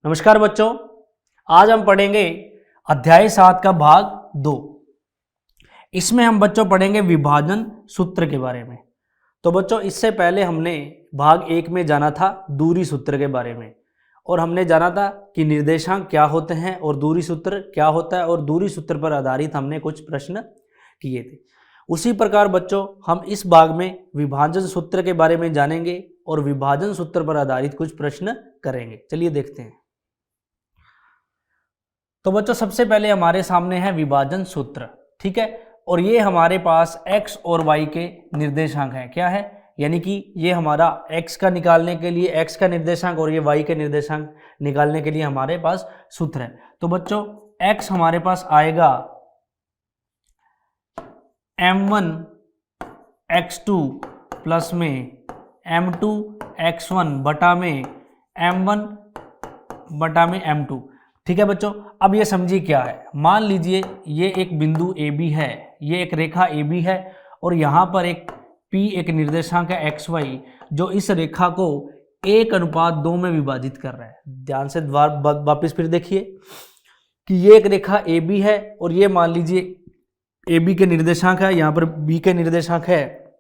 नमस्कार बच्चों, आज हम पढ़ेंगे अध्याय 7 का भाग 2। इसमें हम बच्चों पढ़ेंगे विभाजन सूत्र के बारे में। तो बच्चों इससे पहले हमने भाग 1 में जाना था दूरी सूत्र के बारे में, और हमने जाना था कि निर्देशांक क्या होते हैं और दूरी सूत्र क्या होता है, और दूरी सूत्र पर आधारित हमने कुछ प्रश्न किए थे। उसी प्रकार बच्चों हम इस भाग में विभाजन सूत्र के बारे में जानेंगे और विभाजन सूत्र पर आधारित कुछ प्रश्न करेंगे। चलिए देखते हैं। तो बच्चों सबसे पहले हमारे सामने है विभाजन सूत्र, ठीक है। और ये हमारे पास x और y के निर्देशांक हैं। क्या है? यानी कि ये हमारा x का निकालने के लिए x का निर्देशांक और ये y के निर्देशांक निकालने के लिए हमारे पास सूत्र है। तो बच्चों x हमारे पास आएगा m1 x2 प्लस में m2 x1 बटा में m1 बटा में m2, ठीक है बच्चों। अब ये समझिए क्या है। मान लीजिए ये एक बिंदु AB है, ये एक रेखा AB है, और यहाँ पर एक P एक निर्देशांक है XY जो इस रेखा को 1:2 में विभाजित कर रहा है। ध्यान से वापस फिर देखिए कि ये एक रेखा AB है और ये मान लीजिए AB के निर्देशांक है, यहाँ पर B के निर्देशांक है,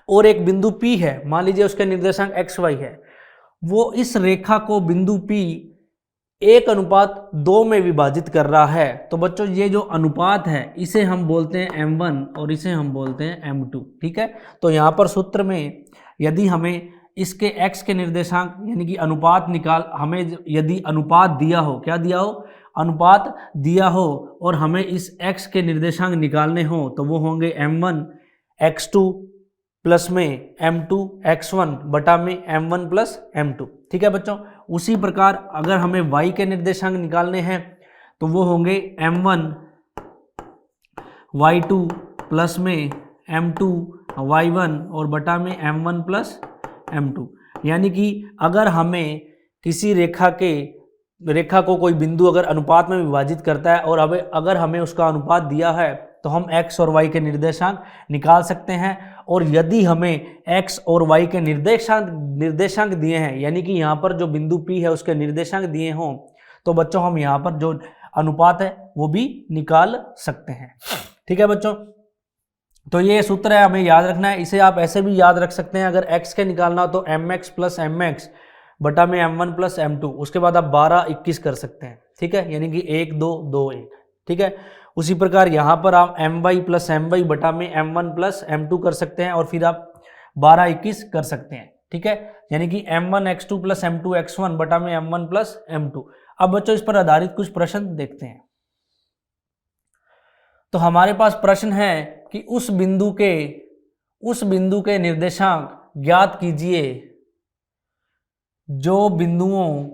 और एक बिंदु P है, मान लीजिए उसके निर्देशांक XY है। वो इस रेखा को बिंदु P 1:2 में विभाजित कर रहा है। तो बच्चों ये जो अनुपात है इसे हम बोलते हैं m1 और इसे हम बोलते हैं m2, ठीक है। तो यहाँ पर सूत्र में यदि हमें इसके x के निर्देशांक यानी कि अनुपात हमें यदि अनुपात दिया हो, क्या दिया हो? अनुपात दिया हो, और हमें इस x के निर्देशांक निकालने हो तो वो होंगे m1 x2 प्लस में m2 x1 बटा में m1 प्लस m2, ठीक है बच्चों। उसी प्रकार अगर हमें y के निर्देशांक निकालने हैं तो वो होंगे m1 y2 प्लस में m2 y1 और बटा में m1 प्लस m2। यानी कि अगर हमें किसी रेखा को कोई बिंदु अगर अनुपात में विभाजित करता है और अगर हमें उसका अनुपात दिया है तो हम x और y के निर्देशांक निकाल सकते हैं। और यदि हमें x और y के निर्देशांक दिए हैं, यानी कि यहाँ पर जो बिंदु P है उसके निर्देशांक दिए हों, तो बच्चों हम यहाँ पर जो अनुपात है वो भी निकाल सकते हैं, ठीक है बच्चों। तो ये सूत्र है, हमें याद रखना है। इसे आप ऐसे भी याद रख सकते हैं, अगर x के निकालना हो तो mx प्लस mx बटा में m1 प्लस m2, उसके बाद आप 12-21 कर सकते हैं, ठीक है। यानी कि 1-2-2-1, ठीक है। उसी प्रकार यहाँ पर आप my प्लस my बटा में m1 प्लस m2 कर सकते हैं, और फिर आप 12-21 कर सकते हैं, ठीक है। यानी कि m1 x2 plus m2 x1 बटा में m1 प्लस m2। अब बच्चों इस पर आधारित कुछ प्रश्न देखते हैं। तो हमारे पास प्रश्न है कि उस बिंदु के निर्देशांक ज्ञात कीजिए जो बिंदुओं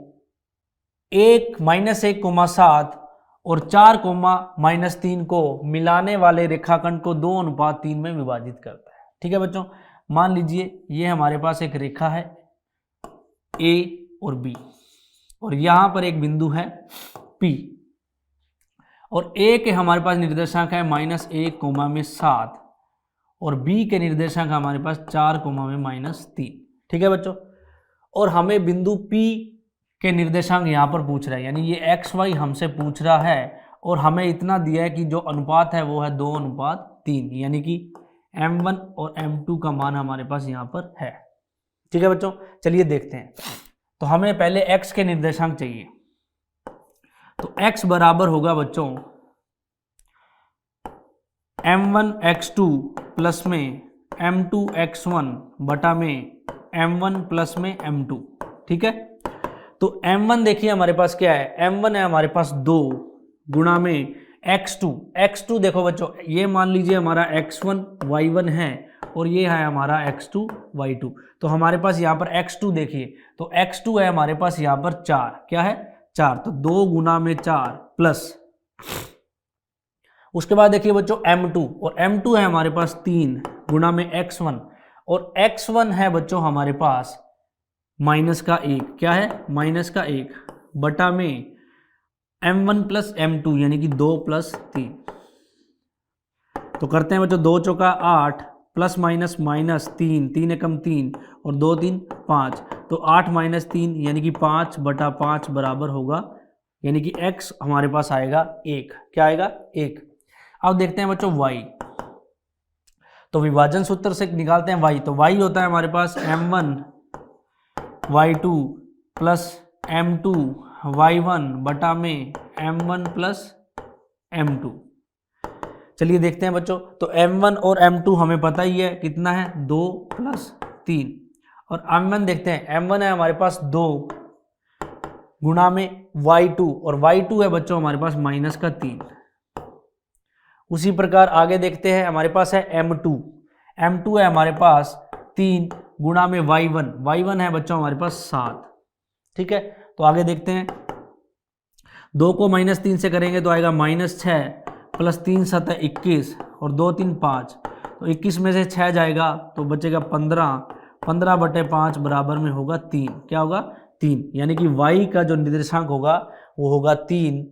1-1,7 और 4-3 को मिलाने वाले रेखाखंड को 2:3 में विभाजित करता है, ठीक है बच्चों। मान लीजिए ये हमारे पास एक रेखा है A और B, और यहाँ पर एक बिंदु है P, और A के हमारे पास निर्देशांक है -1,7 और B के निर्देशांक हमारे पास 4,-3, ठीक है बच्चों। और हमें बिंदु P के निर्देशांक यहाँ पर पूछ रहा है, यानी ये XY हमसे पूछ रहा है, और हमें इतना दिया है कि जो अनुपात है वो है 2:3, यानी कि m1 और m2 का मान हमारे पास यहाँ पर है, ठीक है बच्चों। चलिए देखते हैं। तो हमें पहले x के निर्देशांक चाहिए। तो x बराबर होगा बच्चों m1 x2 प्लस में m2 x1 बटा में m1 प्लस में m2, ठीक है। तो m1 देखिए हमारे पास क्या है, m1 है हमारे पास 2 गुणा में x2 देखो बच्चों, ये मान लीजिए हमारा x1 y1 है और ये है हमारा x2 y2। तो हमारे पास यहाँ पर x2 देखिए, तो x2 है हमारे पास यहाँ पर 4, क्या है 4, तो 2 गुणा में 4 प्लस, उसके बाद देखिए बच्चों m2, और m2 है हमारे पास 3 गुणा में x1, और x1 है बच्चों हमारे पास -1, क्या है -1 बटा में m1 प्लस m2 यानी कि 2 + 3। तो करते हैं बच्चों 2 चौका 8 प्लस माइनस -3, 3 एकम 3 और 2 3 5, तो 8 माइनस 3 यानी कि 5/5 बराबर होगा, यानी कि x हमारे पास आएगा 1। क्या आएगा? 1। अब देखते हैं बच्चों y, तो विभाजन सूत्र से निकालते हैं y। तो y होता है हमारे पास m1 y2 plus m2 y1 बटा में m1 प्लस m2। चलिए देखते हैं बच्चों, तो m1 और m2 हमें पता ही है कितना है, 2 प्लस 3, और m1 देखते हैं, m1 है हमारे पास 2 गुणा में y2, और y2 है बच्चों हमारे पास माइनस का 3। उसी प्रकार आगे देखते हैं, हमारे पास है m2 है हमारे पास 3 गुणा में y1 है बच्चों हमारे पास 7। ठीक है, तो आगे देखते हैं, 2 को माइनस 3 से करेंगे तो आएगा -6 प्लस 3 7 21 और 2 3 5, तो 21 में से 6 जाएगा तो बचेगा 15/5 बराबर में होगा 3। क्या होगा? 3, यानी कि y का जो निर्देशांक होगा वो होगा 3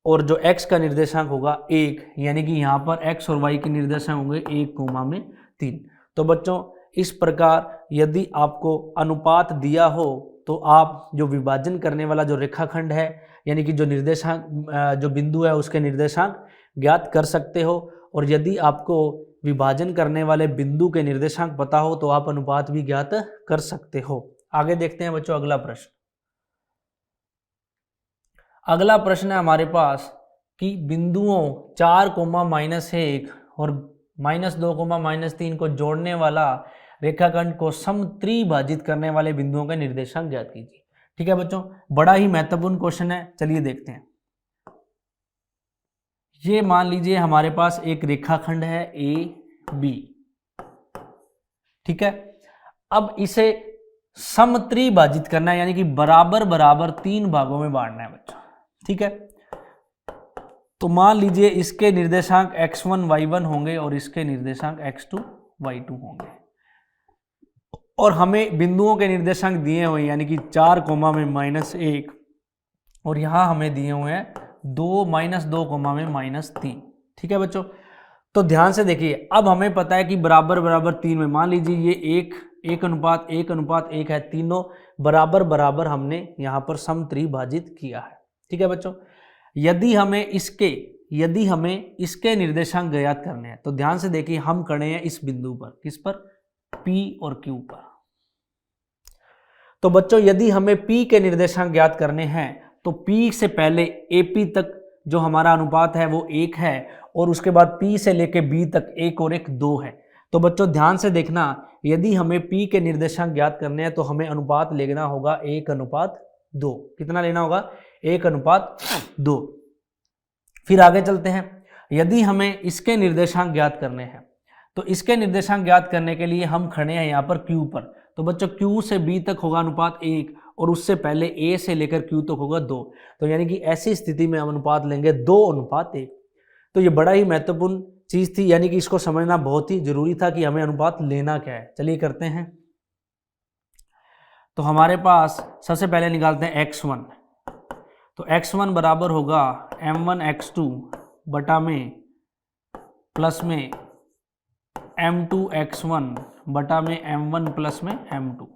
और जो x का निर्देशांक होगा 1, यानी कि यहाँ पर x और y के निर्देशांक होंगे 1,3। तो बच्चों इस प्रकार यदि आपको अनुपात दिया हो तो आप जो विभाजन करने वाला जो रेखाखंड है, यानी कि जो निर्देशांक जो बिंदु है उसके निर्देशांक ज्ञात कर सकते हो, और यदि आपको विभाजन करने वाले बिंदु के निर्देशांक पता हो तो आप अनुपात भी ज्ञात कर सकते हो। आगे देखते हैं बच्चों अगला प्रश्न। अगला प्रश्न है हमारे पास कि बिंदुओं 4,-1 और -2,-3 को जोड़ने वाला रेखाखंड को समत्रिभाजित करने वाले बिंदुओं के निर्देशांक ज्ञात कीजिए। ठीक है बच्चों, बड़ा ही महत्वपूर्ण क्वेश्चन है, चलिए देखते हैं। ये मान लीजिए हमारे पास एक रेखाखंड है ए बी, ठीक है। अब इसे समत्रिभाजित करना है, यानी कि बराबर बराबर 3 भागों में बांटना है बच्चों, ठीक है। तो मान लीजिए इसके निर्देशांक x1 y1 होंगे और इसके निर्देशांक x2 y2 होंगे, और हमें बिंदुओं के निर्देशांक दिए हुए यानी कि 4 कोमा में -1 और यहां हमें दिए हुए हैं 2 -2 कोमा में -3। ठीक है बच्चों, तो ध्यान से देखिए, अब हमें पता है कि बराबर बराबर 3 में मान लीजिए ये 1:1:1 है, तीनों बराबर बराबर हमने यहां पर समत्रिभाजित किया है। ठीक है बच्चों, यदि हमें इसके निर्देशांक ज्ञात करने हैं तो ध्यान से देखिए, हम खड़े हैं इस बिंदु पर, किस पर? P और Q पर। तो बच्चों यदि हमें P के निर्देशांक ज्ञात करने हैं तो P से पहले AP तक जो हमारा अनुपात है वो 1 है, और उसके बाद P से लेके B तक 1 और 1 2 है। तो बच्चों ध्यान से देखना, यदि हमें P के निर्देशांक ज्ञात करने हैं तो हमें अनुपात लेना होगा 1:2। कितना लेना होगा? 1:2। फिर आगे चलते हैं, यदि हमें इसके निर्देशांक ज्ञात करने हैं तो इसके निर्देशांक ज्ञात करने के लिए हम खड़े हैं यहाँ पर Q पर। तो बच्चों Q से B तक होगा अनुपात 1 और उससे पहले A से लेकर Q तक होगा 2। तो यानी कि ऐसी स्थिति में हम अनुपात लेंगे 2:1। तो ये बड़ा ही महत्वपूर्ण चीज थी, यानी कि इसको समझना बहुत ही जरूरी था कि हमें अनुपात लेना क्या है। चलिए करते हैं। तो हमारे पास सबसे पहले निकालते हैं x1। तो x1 बराबर होगा m1 x2 बटा में प्लस में m2 x1 बटा में m1 प्लस में m2।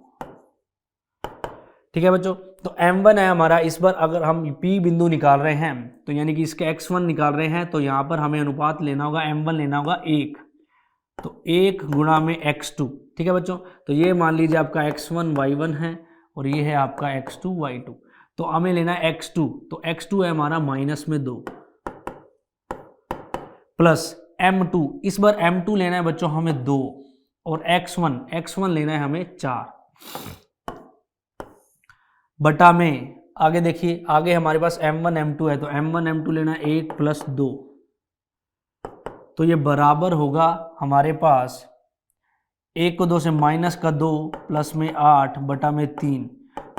ठीक है बच्चों, तो m1 है हमारा, इस बार अगर हम P बिंदु निकाल रहे हैं तो यानी कि इसके x1 निकाल रहे हैं तो यहाँ पर हमें अनुपात लेना होगा m1 लेना होगा 1, तो 1 गुणा में x2। ठीक है बच्चों, तो ये मान लीजिए आपका x1 y1 है और ये है आपका x2 y2। तो हमें लेना है x2, तो x2 है हमारा -2 प्लस m2, इस बार m2 लेना है बच्चों हमें 2, और x1 लेना है हमें 4 बटा में, आगे देखिए, आगे हमारे पास m1 m2 है तो m1 m2 लेना है 1 + 2, तो ये बराबर होगा हमारे पास 1 को 2 से -2 प्लस में 8 बटा में 3,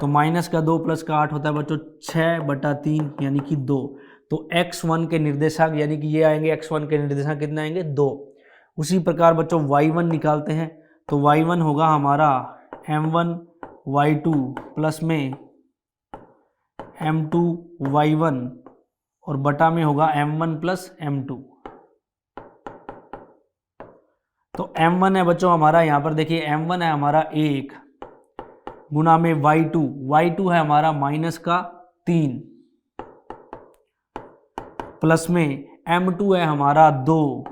तो -2 प्लस 8 होता है बच्चों 6/3 यानी कि 2। तो x1 के निर्देशांक यानी कि ये आएंगे, x1 के निर्देशांक कितने आएंगे? 2। उसी प्रकार बच्चों y1 निकालते हैं, तो y1 होगा हमारा m1 y2 प्लस में m2 y1 और बटा में होगा m1 प्लस m2। तो m1 है बच्चों हमारा, यहाँ पर देखिए m1 है हमारा 1 गुना में y2, y2 है हमारा -3 प्लस में m2 है हमारा 2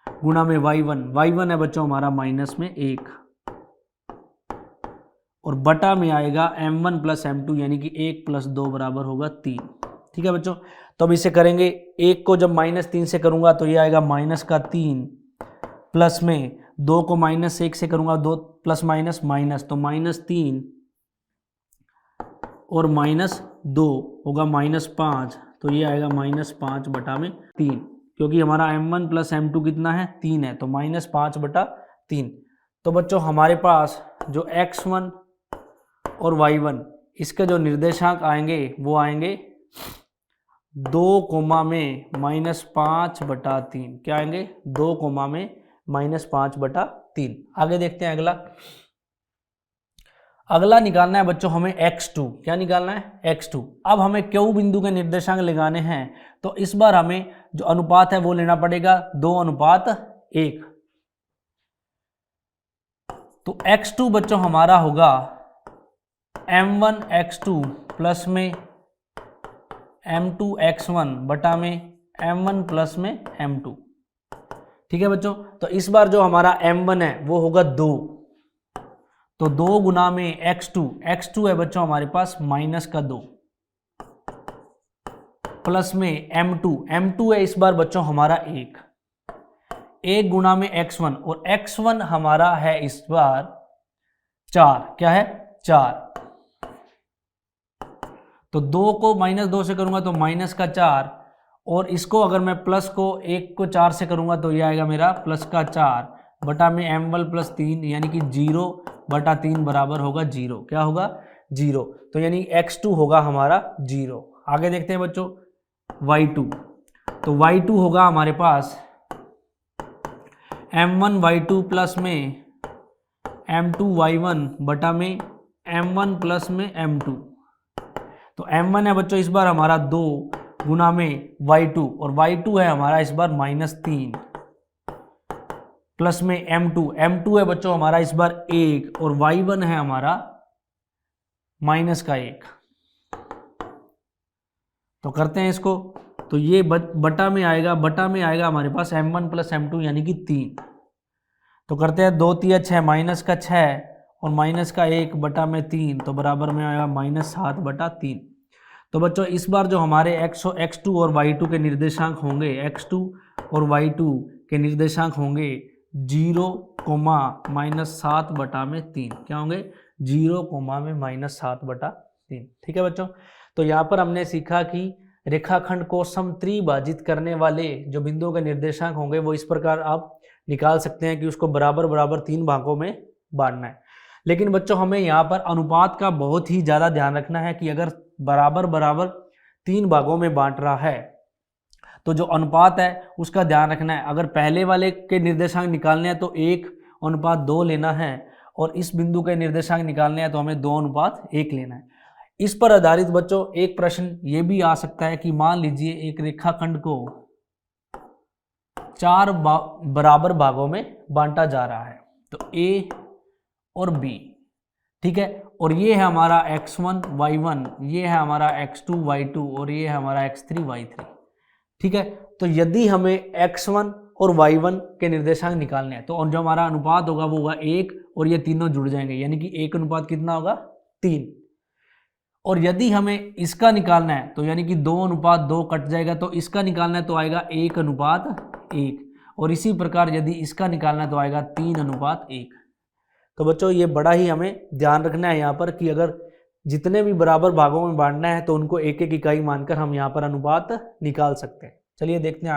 गुना में y1, y1 है बच्चों हमारा -1 और बटा में आएगा m1 प्लस m2 यानी कि 1 प्लस 2 बराबर होगा 3। ठीक है बच्चों, तो अब इसे करेंगे, 1 को जब -3 से करूंगा तो ये आएगा -3 प्लस में 2 को -1 से करूंगा 2 प्लस माइनस माइनस, तो -3 और -2 होगा -5, तो ये आएगा -5 बटा में 3, क्योंकि हमारा m1 प्लस m2 कितना है 3 है, तो -5 बटा 3। तो बच्चों हमारे पास जो x1 और y1 इसके जो निर्देशांक आएंगे वो आएंगे 2 कोमा में -5 बटा 3। क्या आएंगे? 2 कोमा में -5 बटा 3। आगे देखते हैं अगला निकालना है बच्चों हमें x2। क्या निकालना है? x2। अब हमें Q बिंदु के निर्देशांक लगाने हैं, तो इस बार हमें जो अनुपात है वो लेना पड़ेगा 2:1। तो x2 बच्चों हमारा होगा m1 x2 प्लस में m2 x1 बटा में m1 प्लस में m2। ठीक है बच्चों, तो इस बार जो हमारा m1 है वो होगा 2, तो 2 गुना में x2 है बच्चों हमारे पास -2 प्लस में m2 है इस बार बच्चों हमारा 1 गुना में x1, और x1 हमारा है इस बार 4। क्या है? 4। तो 2 को -2 से करूंगा तो -4, और इसको अगर मैं प्लस को 1 को 4 से करूंगा तो ये आएगा मेरा +4 बटा में m1 प्लस 3 यानी कि 0 बटा 3 बराबर होगा 0। क्या होगा? 0। तो यानी x2 होगा हमारा 0। आगे देखते हैं बच्चों y2। तो y2 होगा हमारे पास m1 y2 प्लस में m2 y1 बटा में m1 प्लस में m2। तो m1 है बच्चों इस बार हमारा 2 गुना में y2, और y2 है हमारा इस बार -3 प्लस में m2 है बच्चों हमारा इस बार 1, और y1 है हमारा -1। तो करते हैं इसको, तो ये बटा में आएगा हमारे पास m1 प्लस m2 यानी कि 3। तो करते हैं 2 3 6 -6 और -1 बटा में 3, तो बराबर में आएगा -7 बटा 3। तो बच्चों इस बार जो हमारे x2 और y2 के निर्देशांक होंगे, x2 और y2 के निर्देशांक होंगे 0, -7 बटा में 3। क्या होंगे? 0, -7 बटा 3। ठीक है बच्चों, तो यहाँ पर हमने सीखा कि रेखाखंड को समत्रिभाजित करने वाले जो बिंदुओं के निर्देशांक होंगे वो इस प्रकार आप निकाल सकते हैं कि उसको बराबर बराबर 3 भागों में बांटना है। लेकिन बच्चों हमें यहाँ पर अनुपात का बहुत ही ज़्यादा ध्यान रखना है कि अगर बराबर बराबर 3 भागों में बांट रहा है तो जो अनुपात है उसका ध्यान रखना है। अगर पहले वाले के निर्देशांक निकालने हैं तो 1:2 लेना है, और इस बिंदु के निर्देशांक निकालने हैं तो हमें 2:1 लेना है। इस पर आधारित बच्चों एक प्रश्न ये भी आ सकता है कि मान लीजिए एक रेखाखंड को 4 बराबर भागों में बांटा जा रहा है, तो A और B। ठीक है, और ये है हमारा x1 y1, ये है हमारा x2 y2, और ये है हमारा x3 y3। ठीक है, तो यदि हमें x1 और y1 के निर्देशांक निकालने हैं तो जो हमारा अनुपात होगा वो होगा 1, और ये तीनों जुड़ जाएंगे यानी कि 1 अनुपात कितना होगा? 3। और यदि हमें इसका निकालना है तो यानी कि 2:2 कट जाएगा, तो इसका निकालना है तो आएगा 1:1, और इसी प्रकार यदि इसका निकालना है तो आएगा 3:1। तो बच्चों ये बड़ा ही हमें ध्यान रखना है यहाँ पर कि अगर जितने भी बराबर भागों में बांटना है तो उनको एक एक इकाई मानकर हम यहाँ पर अनुपात निकाल सकते हैं। चलिए देखते हैं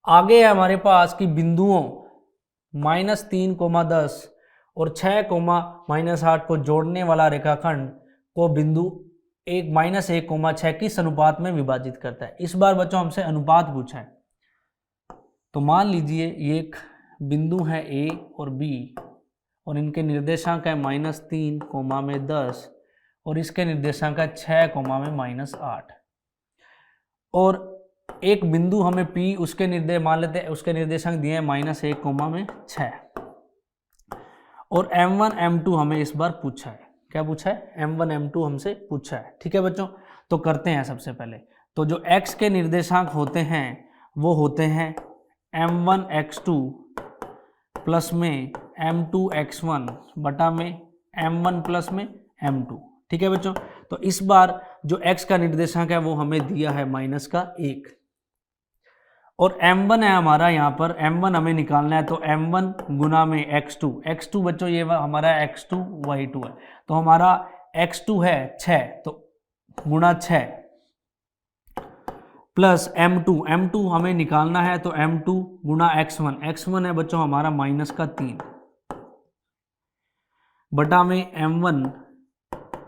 आगे है हमारे पास कि बिंदुओं -3, 10 और 6, -8 को जोड़ने वाला रेखाखंड को बिंदु 1, 6 किस अनुपात में विभाजित करता है। इस बार बच्चों हमसे अनुपात पूछा है। तो मान लीजिए ये एक बिंदु है A और B, और इनके निर्देशांक है -3, 10, और इसके निर्देशांक है 6, -8। और एक बिंदु हमें P मान लेते हैं उसके निर्देशांक दिए हैं -1, 6, और M1 M2 हमें इस बार पूछा है। क्या पूछा है? M1 M2 हमसे पूछा है। ठीक है बच्चों, तो करते हैं सबसे पहले। तो जो x के निर्देशांक होते हैं वो होते हैं M1 X2 प्लस में M2 X1 बटा में M1 प्लस में M2। ठीक है बच्चों, तो इस बार जो x का निर्देशांक है वो हमें दिया है -1 और M1 है हमारा, यहाँ पर M1 हमें निकालना है। तो M1 गुना में x2 बच्चों ये हमारा x2 y2 है, तो हमारा x2 है 6, तो गुना 6 प्लस M2 हमें निकालना है। तो M2 गुना x1 है बच्चों हमारा -3 बटा में M1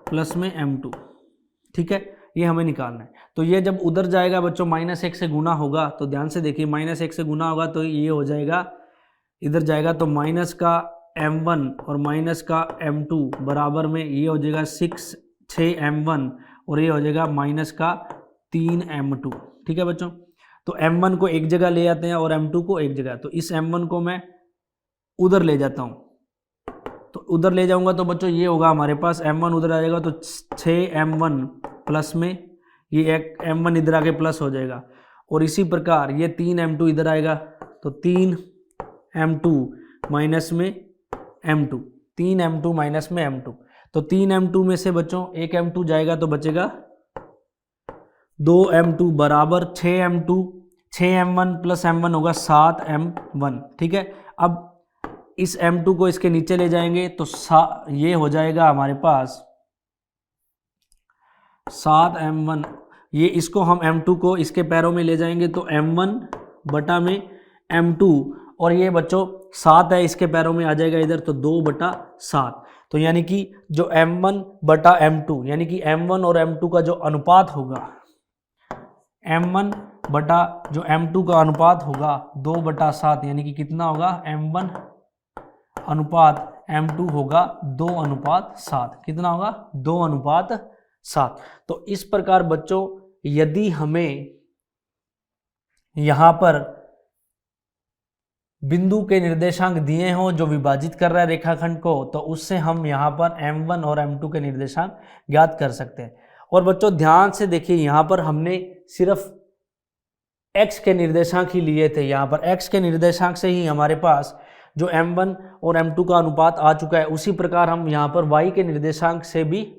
प्लस में M2। ठीक है, ये हमें निकालना है। तो ये जब उधर जाएगा बच्चों -1 से गुना होगा, तो ध्यान से देखिए -1 से गुना होगा तो ये हो जाएगा, इधर जाएगा तो माइनस का M1 और माइनस का M2 बराबर में ये हो जाएगा 6 M1 और ये हो जाएगा माइनस का 3 M2। ठीक है बच्चों, तो M1 को एक जगह ले जाते हैं और M2 को एक जगह, तो इस M1 को मैं उधर ले जाता हूँ, तो उधर ले जाऊंगा तो बच्चों ये होगा हमारे पास M1 उधर आ जाएगा तो 6 M1 प्लस में ये एक M1 इधर आके प्लस हो जाएगा, और इसी प्रकार ये 3 M2 इधर आएगा तो 3 M2 माइनस में M2, 3 M2 माइनस में M2। तो 3 M2 में से बच्चों एक M2 जाएगा तो बचेगा 2 M2 बराबर 6 M2, 6 M1 प्लस M1 होगा 7 M1। ठीक है, अब इस M2 को इसके नीचे ले जाएंगे तो ये हो जाएगा हमारे पास 7 M1। ये इसको हम M2 को इसके पैरों में ले जाएंगे तो M1 बटा में M2, और ये बच्चों 7 है इसके पैरों में आ जाएगा इधर तो 2 बटा 7। तो यानी कि जो M1 बटा M2 यानी कि M1 और M2 का जो अनुपात होगा, M1 बटा जो M2 का अनुपात होगा 2 बटा 7, यानी कि कितना होगा M1 अनुपात M2 होगा 2:7। कितना होगा? 2:7। तो इस प्रकार बच्चों यदि हमें यहां पर बिंदु के निर्देशांक दिए हों जो विभाजित कर रहा है रेखाखंड को, तो उससे हम यहां पर M1 और M2 के निर्देशांक ज्ञात कर सकते हैं। और बच्चों ध्यान से देखिए, यहां पर हमने सिर्फ x के निर्देशांक ही लिए थे। यहां पर x के निर्देशांक से ही हमारे पास जो M1 और M2 का अनुपात आ चुका है, उसी प्रकार हम यहाँ पर y के निर्देशांक से भी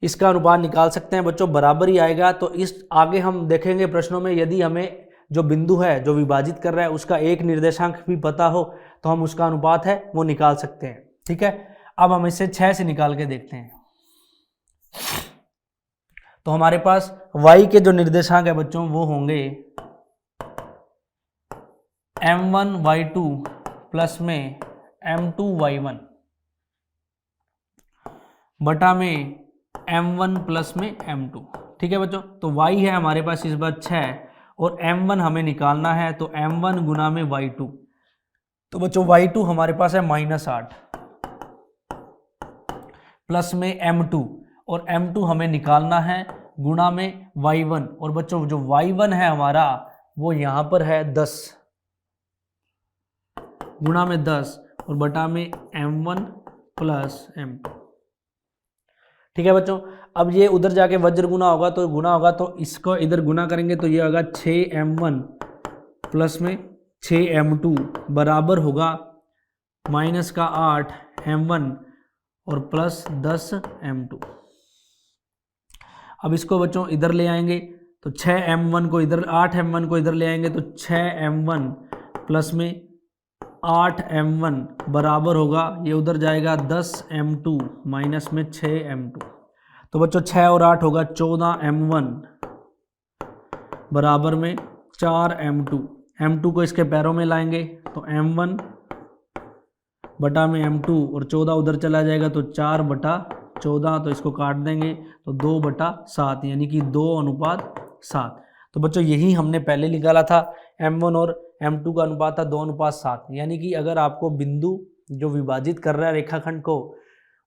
इसका अनुपात निकाल सकते हैं बच्चों, बराबर ही आएगा। तो इस आगे हम देखेंगे प्रश्नों में, यदि हमें जो बिंदु है जो विभाजित कर रहा है उसका एक निर्देशांक भी पता हो तो हम उसका अनुपात है वो निकाल सकते हैं। ठीक है, अब हम इसे 6 से निकाल के देखते हैं। तो हमारे पास y के जो निर्देशांक है बच्चों वो होंगे M1 Y2 प्लस में M2 Y1 बटा में M1 प्लस में M2। ठीक है बच्चों, तो y है हमारे पास इस बार 6 और M1 हमें निकालना है, तो M1 गुना में Y2, तो बच्चों Y2 हमारे पास है -8 प्लस में M2, और M2 हमें निकालना है गुणा में Y1, और बच्चों जो Y1 है हमारा वो यहाँ पर है 10 गुणा में 10 और बटा में M1 प्लस M2। ठीक है बच्चों, अब ये उधर जाके वज्र गुना होगा तो गुना होगा, तो इसको इधर गुना करेंगे तो ये होगा 6M1 प्लस में 6M2 बराबर होगा माइनस का 8M1 और प्लस 10M2। अब इसको बच्चों इधर ले आएंगे तो 6M1 को इधर 8M1 को इधर ले आएंगे तो 6M1 प्लस में 8M1 बराबर होगा, ये उधर जाएगा 10M2 माइनस में 6M2। तो बच्चों 6 और 8 होगा 14M1 बराबर में 4M2। M2 को इसके पैरों में लाएंगे तो M1 बटा में M2 और 14 उधर चला जाएगा तो 4 बटा 14, तो इसको काट देंगे तो 2 बटा 7 यानी कि 2:7। तो बच्चों यही हमने पहले निकाला था, M1 और M2 का अनुपात था 2:7। यानी कि अगर आपको बिंदु जो विभाजित कर रहा है रेखाखंड को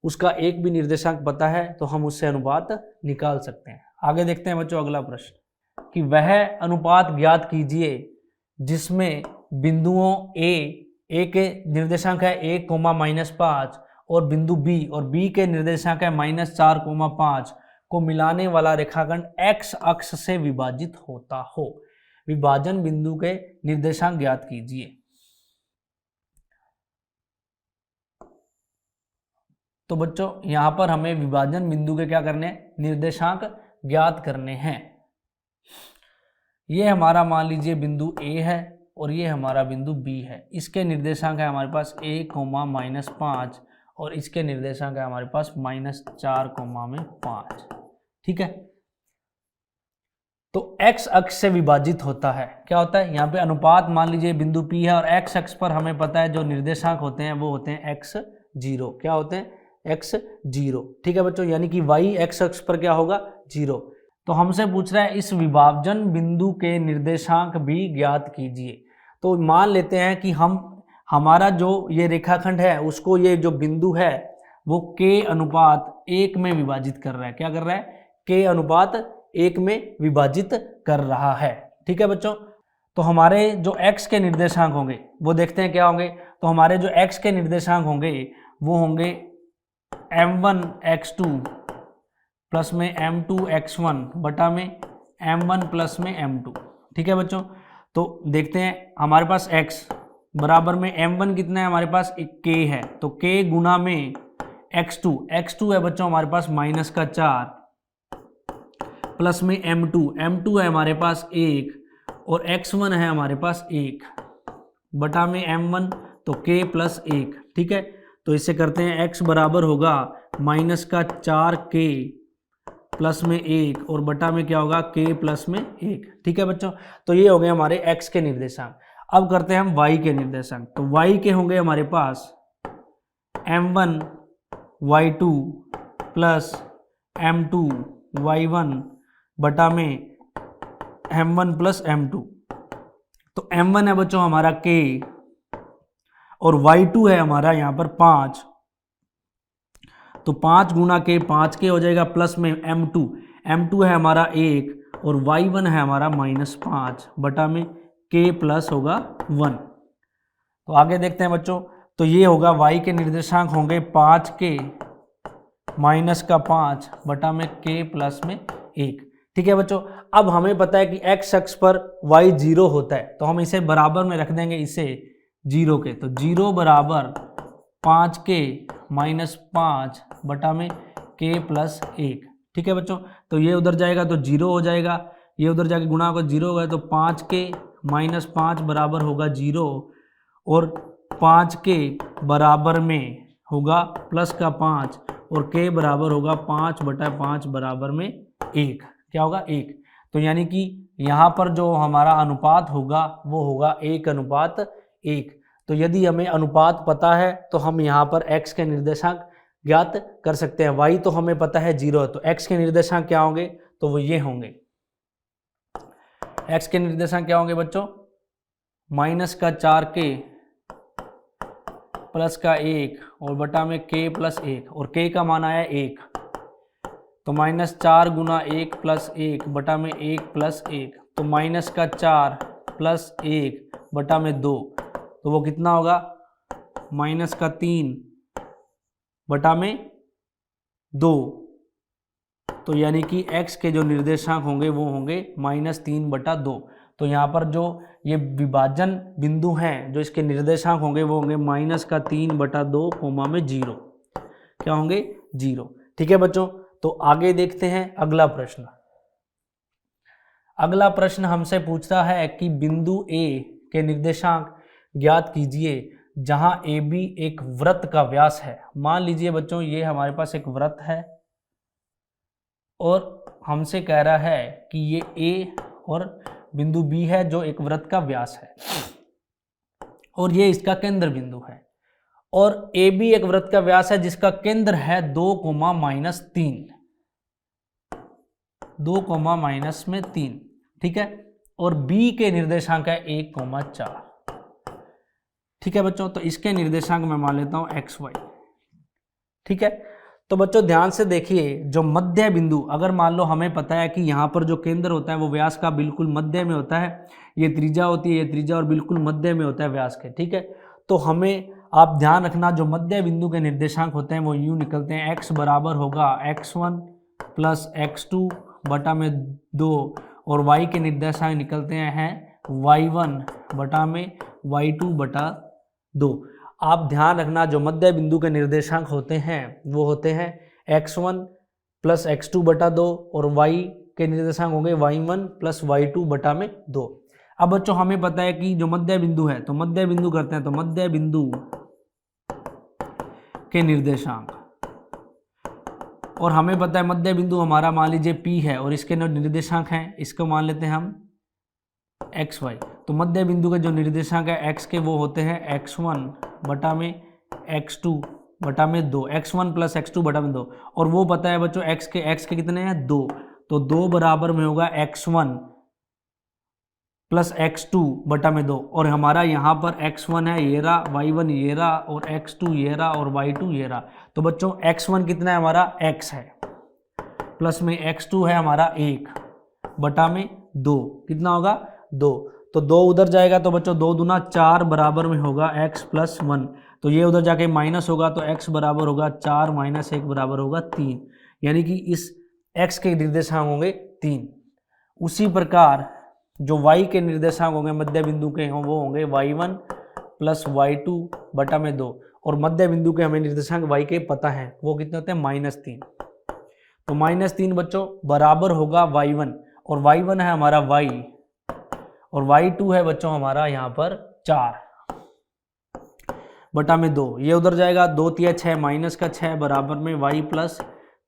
उसका एक भी निर्देशांक पता है तो हम उससे अनुपात निकाल सकते हैं। आगे देखते हैं बच्चों अगला प्रश्न कि वह अनुपात ज्ञात कीजिए जिसमें बिंदुओं A, ए के निर्देशांक है 1, -5 और बिंदु बी, और बी के निर्देशांक है -4, 5 को मिलाने वाला रेखाखंड एक्स अक्ष से विभाजित होता हो। विभाजन बिंदु के निर्देशांक ज्ञात कीजिए। तो बच्चों यहां पर हमें विभाजन बिंदु के क्या करने हैं, निर्देशांक ज्ञात करने हैं। ये हमारा मान लीजिए बिंदु ए है और ये हमारा बिंदु बी है। इसके निर्देशांक है हमारे पास 1, -5 और इसके निर्देशांक है हमारे पास -4, 5। ठीक है, तो x अक्ष से विभाजित होता है। क्या होता है यहाँ पे अनुपात, मान लीजिए बिंदु P है और x अक्ष पर हमें पता है जो निर्देशांक होते हैं वो होते हैं x0। क्या होते हैं, x0। ठीक है बच्चों, यानी कि y x अक्ष पर क्या होगा, 0। तो हमसे पूछ रहा है इस विभाजन बिंदु के निर्देशांक भी ज्ञात कीजिए। तो मान लेते हैं कि हमारा जो ये रेखाखंड है उसको ये जो बिंदु है वो k/1 में विभाजित कर रहा है। क्या कर रहा है, k/1 में विभाजित कर रहा है। ठीक है बच्चों, तो हमारे जो x के निर्देशांक होंगे वो देखते हैं क्या होंगे। तो हमारे जो x के निर्देशांक होंगे वो होंगे m1x2 प्लस में m2x1 बटा में m1 प्लस में m2। ठीक है बच्चों, तो देखते हैं हमारे पास x बराबर में m1 कितना है, हमारे पास एक k है, तो k गुना में x2 है बच्चों हमारे पास -4 प्लस में m2 है हमारे पास 1 और x1 है हमारे पास 1 बटा में m1 तो k प्लस 1। ठीक है, तो इससे करते हैं x बराबर होगा -4k प्लस में 1 और बटा में क्या होगा k प्लस में 1। ठीक है बच्चों, तो ये हो गए हमारे x के निर्देशांक। अब करते हैं हम y के निर्देशांक। तो y के होंगे हमारे पास m1 y2 plus m2 y1 बटा में m1 प्लस m2। तो m1 है बच्चों हमारा k और y2 है हमारा यहाँ पर 5, तो 5 गुना के 5k हो जाएगा प्लस में m2 है हमारा 1 और y1 है हमारा -5 बटा में k प्लस होगा 1। तो आगे देखते हैं बच्चों, तो ये होगा y के निर्देशांक होंगे 5k -5 बटा में k प्लस में 1। ठीक है बच्चों, अब हमें पता है कि x अक्ष पर y 0 होता है, तो हम इसे बराबर में रख देंगे इसे 0 के। तो 0 बराबर 5k -5 बटा में k प्लस 1। ठीक है बच्चों, तो ये उधर जाएगा तो 0 हो जाएगा, ये उधर जाके गुणा होगा 0 होगा, तो 5k -5 बराबर होगा 0 और 5k बराबर में होगा प्लस का 5 और k बराबर होगा 5 बटा 5 बराबर में 1। क्या होगा, 1। तो यानी कि यहाँ पर जो हमारा अनुपात होगा वो होगा 1:1। तो यदि हमें अनुपात पता है तो हम यहाँ पर x के निर्देशांक ज्ञात कर सकते हैं। y तो हमें पता है 0 है, तो x के निर्देशांक क्या होंगे, तो वो ये होंगे। x के निर्देशांक क्या होंगे बच्चों, -4k प्लस का 1 और बटा में k प्लस 1 और k का मान आया 1, तो -4 गुना 1 प्लस 1 बटा में 1 प्लस 1, तो -4 प्लस 1 बटा में 2, तो वो कितना होगा -3 बटा में 2। तो यानी कि x के जो निर्देशांक होंगे वो होंगे -3 बटा 2। तो यहाँ पर जो ये विभाजन बिंदु हैं जो इसके निर्देशांक होंगे वो होंगे -3 बटा 2 कोमा में 0। क्या होंगे, 0। ठीक है बच्चों, तो आगे देखते हैं अगला प्रश्न। अगला प्रश्न हमसे पूछता है कि बिंदु A के निर्देशांक ज्ञात कीजिए जहां AB एक वृत्त का व्यास है। मान लीजिए बच्चों ये हमारे पास एक वृत्त है और हमसे कह रहा है कि ये A और बिंदु B है जो एक वृत्त का व्यास है और ये इसका केंद्र बिंदु है, और AB एक वृत्त का व्यास है जिसका केंद्र है 2, -3 2, -3। ठीक है, और B के निर्देशांक है 1, 4। ठीक है बच्चों, तो इसके निर्देशांक मैं मान लेता हूं XY। ठीक है, तो बच्चों ध्यान से देखिए, जो मध्य बिंदु, अगर मान लो हमें पता है कि यहाँ पर जो केंद्र होता है वो व्यास का बिल्कुल मध्य में होता है, ये त्रिज्या होती है, ये त्रिज्या और बिल्कुल मध्य में होता है व्यास के। ठीक है, तो हमें आप ध्यान रखना जो मध्य बिंदु के निर्देशांक होते हैं वो यूँ निकलते हैं, x बराबर होगा x1 प्लस x2 बटा में 2 और y के निर्देशांक निकलते हैं y1 बटा में y2 बटा 2। आप ध्यान रखना जो मध्य बिंदु के निर्देशांक होते हैं वो होते हैं x1 प्लस x2 बटा 2 और y के निर्देशांक होंगे y1 प्लस y2 बटा में 2। अब बच्चों हमें पता है कि जो मध्य बिंदु है तो मध्य बिंदु करते हैं, तो मध्य बिंदु के निर्देशांक, और हमें पता है मध्य बिंदु हमारा मान लीजिए P है और इसके निर्देशांक हैं, इसको मान लेते हैं हम XY। तो मध्य बिंदु के जो निर्देशांक है x के वो होते हैं x1 बटा में x2 बटा में 2, x1 प्लस x2 बटा में 2, और वो पता है बच्चों x के कितने हैं 2, तो 2 बराबर में होगा x1 प्लस x2 बटा में 2, और हमारा यहाँ पर x1 है ये रहा, y1 ये रहा और x2 ये रहा और y2 ये रहा। तो बच्चों x1 कितना है हमारा x है, प्लस में x2 है हमारा 1 बटा में 2, कितना होगा 2, तो 2 उधर जाएगा तो बच्चों 2 दूना 4 बराबर में होगा x प्लस 1, तो ये उधर जाके माइनस होगा तो x बराबर होगा 4 माइनस 1 बराबर होगा 3, यानी कि इस x के निर्देशांक होंगे 3। उसी प्रकार जो y के निर्देशांक होंगे मध्य बिंदु के हों वो होंगे y1 प्लस y2 बटा में 2, और मध्य बिंदु के हमें निर्देशांक y के पता है वो कितने होते हैं -3, तो -3 बच्चों बराबर होगा y1, और y1 है हमारा y और y2 है बच्चों हमारा यहाँ पर 4 बटा में 2, ये उधर जाएगा 2 तिया 6 माइनस का 6 बराबर में y प्लस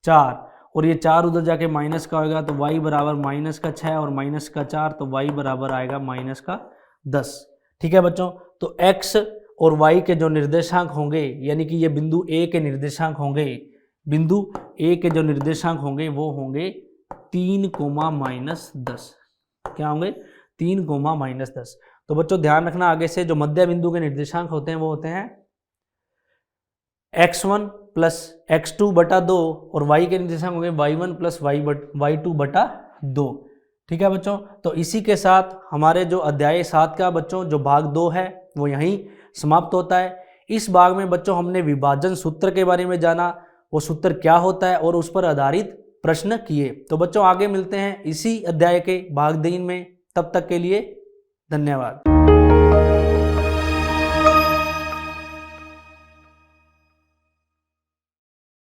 4, और ये 4 उधर जाके माइनस का होगा तो y बराबर माइनस का 6 और माइनस का 4, तो y बराबर आएगा माइनस का 10। ठीक है बच्चों, तो x और y के जो निर्देशांक होंगे यानी कि ये बिंदु A के निर्देशांक होंगे, बिंदु A के जो निर्देशांक होंगे वो होंगे 3, -10। क्या होंगे 3, -10। तो बच्चों ध्यान रखना आगे से जो मध्य बिंदु के निर्देशांक होते हैं वो होते हैं x1 प्लस x2 बटा 2 और y के निर्देशांक होंगे y1 प्लस y2 बटा 2। ठीक है बच्चों, तो इसी के साथ हमारे जो अध्याय 7 का बच्चों जो भाग 2 है वो यहीं समाप्त होता है। इस भाग में बच्चों हमने विभाजन सूत्र के बारे में जाना, वो सूत्र क्या होता है और उस पर आधारित प्रश्न किए। तो बच्चों आगे मिलते हैं इसी अध्याय के भाग 3 में, तब तक के लिए धन्यवाद।